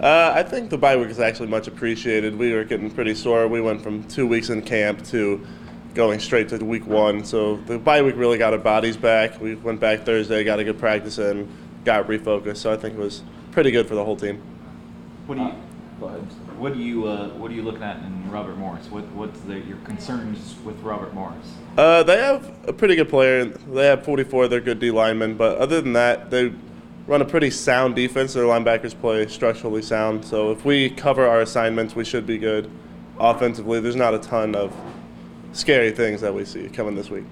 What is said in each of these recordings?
I think the bye week is actually much appreciated. We were getting pretty sore. We went from 2 weeks in camp to going straight to week 1. So the bye week really got our bodies back. We went back Thursday, got a good practice in, got refocused. So I think it was pretty good for the whole team. What do you? Go ahead. What are you looking at in Robert Morris? What's your concerns with Robert Morris? They have a pretty good player. They have 44. They're good D linemen, but other than that, they run a pretty sound defense. Their linebackers play structurally sound. So if we cover our assignments, we should be good. Offensively, there's not a ton of scary things that we see coming this week.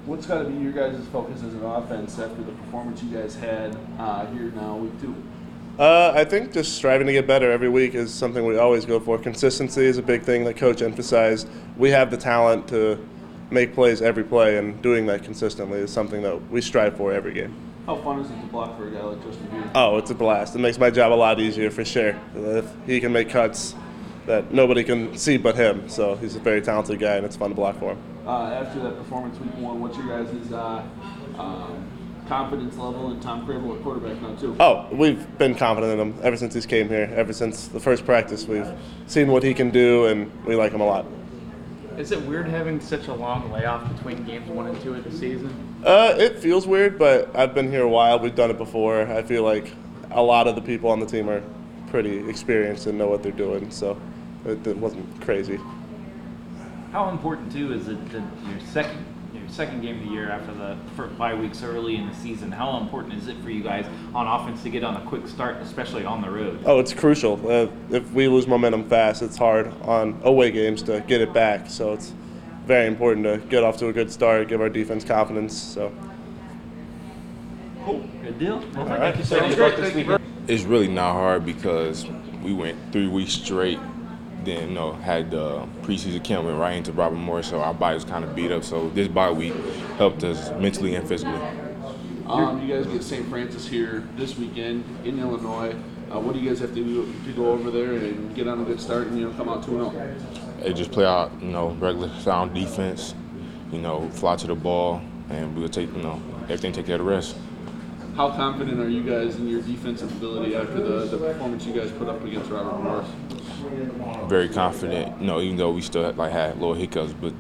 What's got to be your guys' focus as an offense after the performance you guys had here now, week 2? I think just striving to get better every week is something we always go for. Consistency is a big thing that Coach emphasized. We have the talent to make plays every play, and doing that consistently is something that we strive for every game. How fun is it to block for a guy like Justin Beard? Oh, it's a blast. It makes my job a lot easier for sure. If he can make cuts that nobody can see but him, so he's a very talented guy, and it's fun to block for him. After that performance week 1, what's your guys' confidence level in Tom Crable at quarterback now too? Oh, we've been confident in him ever since he's came here. Ever since the first practice, we've seen what he can do, and we like him a lot. Is it weird having such a long layoff between games 1 and 2 of the season? It feels weird, but I've been here a while. We've done it before. I feel like a lot of the people on the team are pretty experienced and know what they're doing, so it wasn't crazy. How important too is it that your second game of the year after the first bye weeks early in the season? How important is it for you guys on offense to get on a quick start, especially on the road? Oh, it's crucial. If we lose momentum fast, it's hard on away games to get it back. So it's very important to get off to a good start, give our defense confidence. So. Cool. Good deal. Well, right. thank you so much for this weekend. It's really not hard because we went 3 weeks straight. Then, had the preseason camp, went right into Robert Morris, so our body was kind of beat up. So this bye week helped us mentally and physically. You guys get St. Francis here this weekend in Illinois. What do you guys have to do to go over there and get on a good start and come out 2-0? They just play out, regular sound defense, fly to the ball, and we'll take, everything take care of the rest. How confident are you guys in your defensive ability after the performance you guys put up against Robert Morris? Very confident, even though we still had little hiccups, but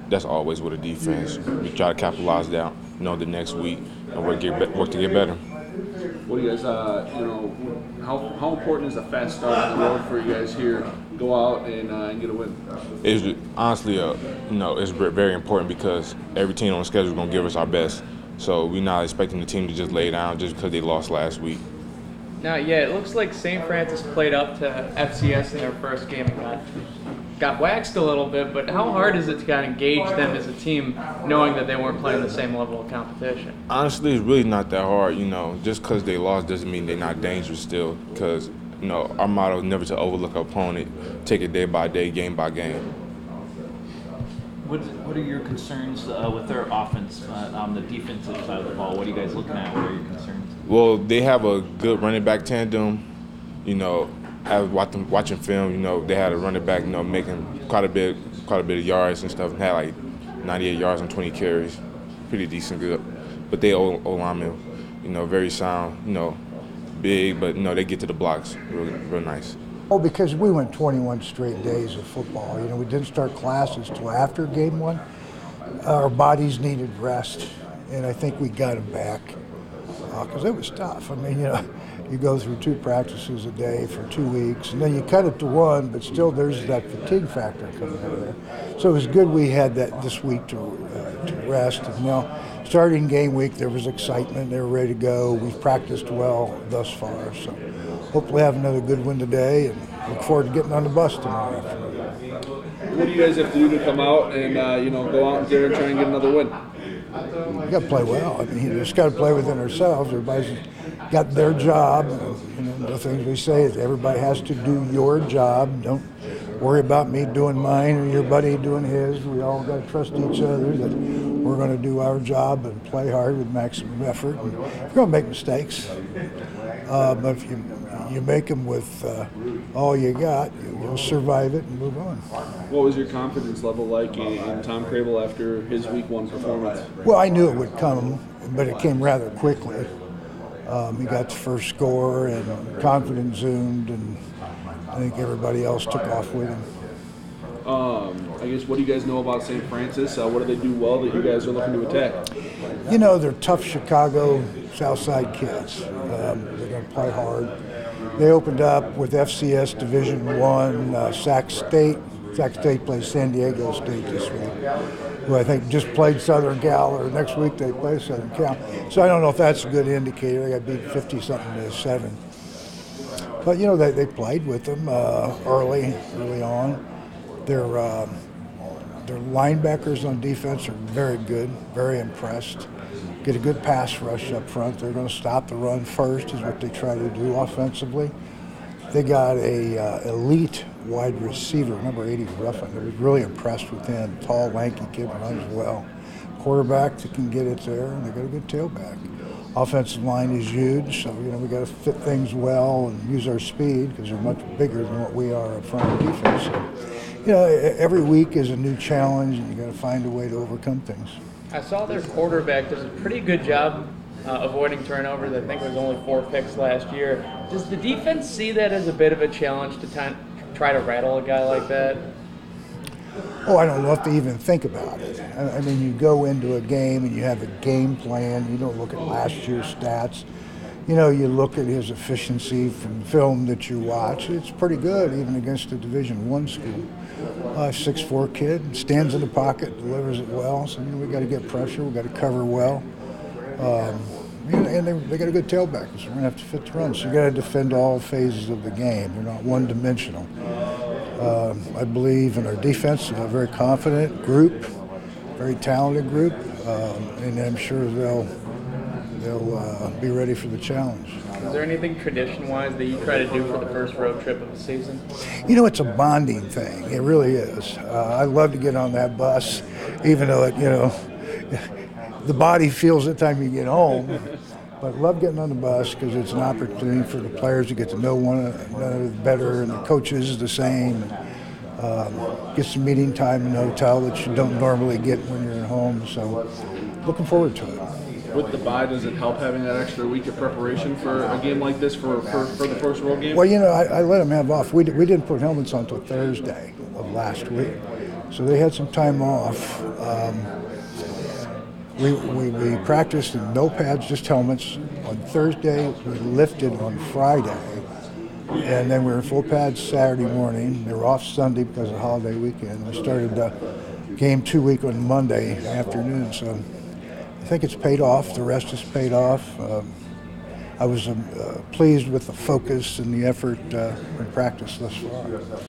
that's always with a defense. We try to capitalize that, the next week and work to get better. What do you guys, how important is a fast start on the road for you guys here? Go out and get a win. It's honestly, it's very important because every team on the schedule is going to give us our best. So we're not expecting the team to just lay down just because they lost last week. Now, it looks like St. Francis played up to FCS in their first game and got waxed a little bit, but how hard is it to kind of gauge them as a team knowing that they weren't playing the same level of competition? Honestly, it's really not that hard. Just because they lost doesn't mean they're not dangerous still because, our motto is never to overlook an opponent, take it day by day, game by game. What are your concerns with their offense on the defensive side of the ball? What are you guys looking at? What are your concerns? Well, they have a good running back tandem. Watching film, they had a running back, making quite a bit of yards and stuff, and had like 98 yards on 20 carries. Pretty decent, good. But they O-linemen, very sound, big, but they get to the blocks real nice. Oh, because we went 21 straight days of football. We didn't start classes till after game 1. Our bodies needed rest, and I think we got them back because it was tough. You go through 2 practices a day for 2 weeks, and then you cut it to 1, but still there's that fatigue factor coming out of there. So it was good we had that this week to rest. And now, starting game week, there was excitement. They were ready to go. We've practiced well thus far, so hopefully have another good one today, and look forward to getting on the bus tomorrow afternoon. What do you guys have to do to come out and go out there and try and get another win? We got to play well. You just got to play within ourselves. Everybody's got their job. The things we say is everybody has to do your job. Don't worry about me doing mine or your buddy doing his. We all got to trust each other that we're going to do our job and play hard with maximum effort. And we're going to make mistakes, but if you make them with all you got, you'll survive it and move on. What was your confidence level like in Tom Crable after his week 1 performance? Well, I knew it would come, but it came rather quickly. He got the first score, and confidence zoomed, and I think everybody else took off with him. I guess, what do you guys know about St. Francis? What do they do well that you guys are looking to attack? You know, they're tough Chicago Southside kids. They're going to play hard. They opened up with FCS Division I, Sac State. Sac State plays San Diego State this week, who I think just played Southern Cal, or next week they play Southern Cal. So I don't know if that's a good indicator. They got beat 50-something to 7. But, you know, they played with them early on. Their linebackers on defense are very good, very impressed. Get a good pass rush up front. They're going to stop the run first is what they try to do offensively. They got a elite wide receiver, number 80 Ruffin. I was really impressed with him. Tall, lanky kid, runs well. Quarterback that can get it there, and they got a good tailback. Offensive line is huge, so we got to fit things well and use our speed because they're much bigger than what we are up front of defense. So, every week is a new challenge, and you got to find a way to overcome things. I saw their quarterback does a pretty good job avoiding turnovers. I think it was only 4 picks last year. Does the defense see that as a bit of a challenge to try to rattle a guy like that? Oh, I don't know if they even think about it. I mean, you go into a game and you have a game plan. You don't look at last year's stats. You look at his efficiency from film that you watch. It's pretty good, even against a Division I school. 6'4" kid, stands in the pocket, delivers it well. So we got to get pressure. We got to cover well. And they got a good tailback, so we're going to have to fit the run. So you got to defend all phases of the game. They're not one-dimensional. I believe in our defense. A very confident group, very talented group, and I'm sure they'll be ready for the challenge. Is there anything tradition-wise that you try to do for the first road trip of the season? It's a bonding thing. It really is. I love to get on that bus, even though the body feels it the time you get home. But I love getting on the bus because it's an opportunity for the players to get to know one another better, and the coaches the same. Get some meeting time in the hotel that you don't normally get when you're at home. So looking forward to it. With the bye, does it help having that extra week of preparation for a game like this for the first road game? Well, I let them have off. We didn't put helmets on until Thursday of last week, so they had some time off. We practiced in no pads, just helmets. On Thursday, we lifted on Friday, and then we were in full pads Saturday morning. They were off Sunday because of the holiday weekend. We started game 2 week on Monday afternoon, so I think it's paid off. The rest is paid off. I was pleased with the focus and the effort in practice thus far.